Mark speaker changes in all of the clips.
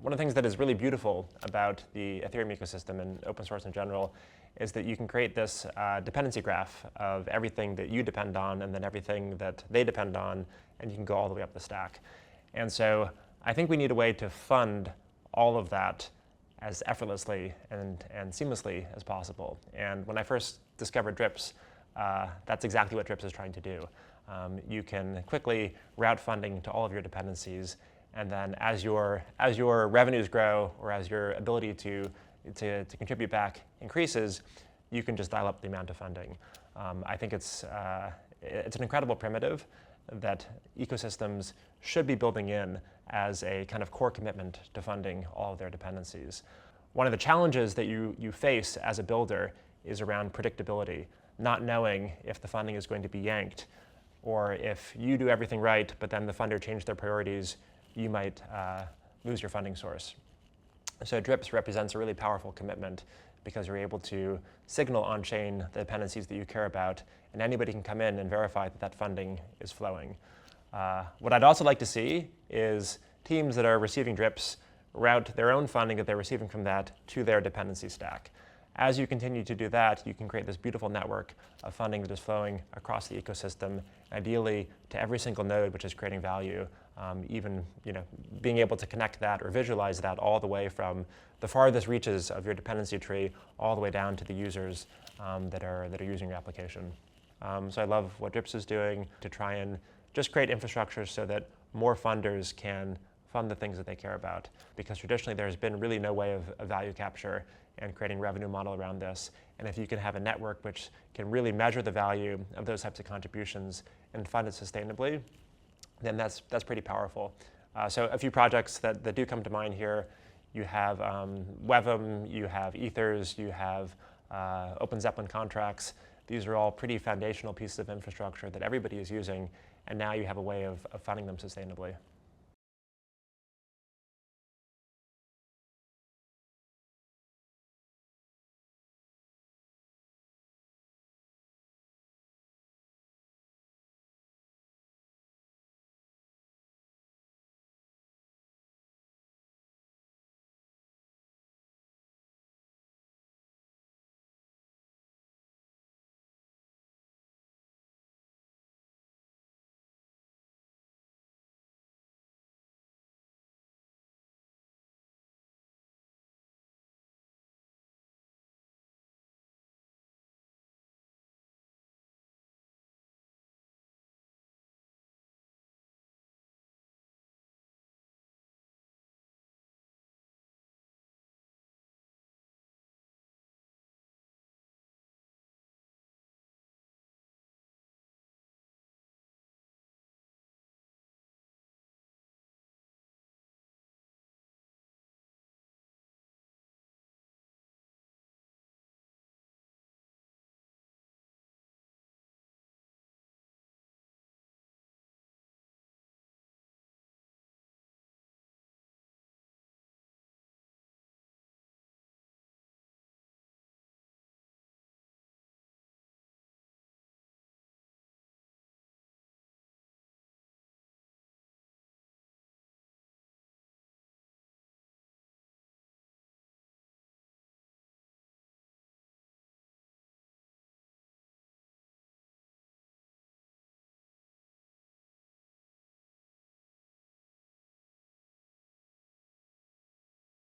Speaker 1: One of the things that is really beautiful about the Ethereum ecosystem and open source in general is that you can create this dependency graph of everything that you depend on and then everything that they depend on, and you can go all the way up the stack. And so I think we need a way to fund all of that as effortlessly and seamlessly as possible. And when I first discovered Drips, that's exactly what Drips is trying to do. You can quickly route funding to all of your dependencies, and then as your revenues grow or as your ability to contribute back increases, you can just dial up the amount of funding. I think it's an incredible primitive that ecosystems should be building in as a kind of core commitment to funding all of their dependencies. One of the challenges that you face as a builder is around predictability, not knowing if the funding is going to be yanked, or if you do everything right, but then the funder changed their priorities, you might lose your funding source. So Drips represents a really powerful commitment because you're able to signal on-chain the dependencies that you care about, and anybody can come in and verify that that funding is flowing. What I'd also like to see is teams that are receiving Drips route their own funding that they're receiving from that to their dependency stack. As you continue to do that, you can create this beautiful network of funding that is flowing across the ecosystem, ideally to every single node which is creating value, even being able to connect that or visualize that all the way from the farthest reaches of your dependency tree all the way down to the users that are using your application. So I love what Drips is doing to try and just create infrastructure so that more funders can fund the things that they care about, because traditionally there's been really no way of value capture and creating revenue model around this. And if you can have a network which can really measure the value of those types of contributions and fund it sustainably, then that's pretty powerful. So a few projects that do come to mind here, you have Wevm, you have Ethers, you have Open Zeppelin contracts. These are all pretty foundational pieces of infrastructure that everybody is using, and now you have a way of funding them sustainably.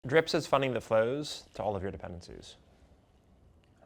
Speaker 1: Drips is funding the flows to all of your dependencies.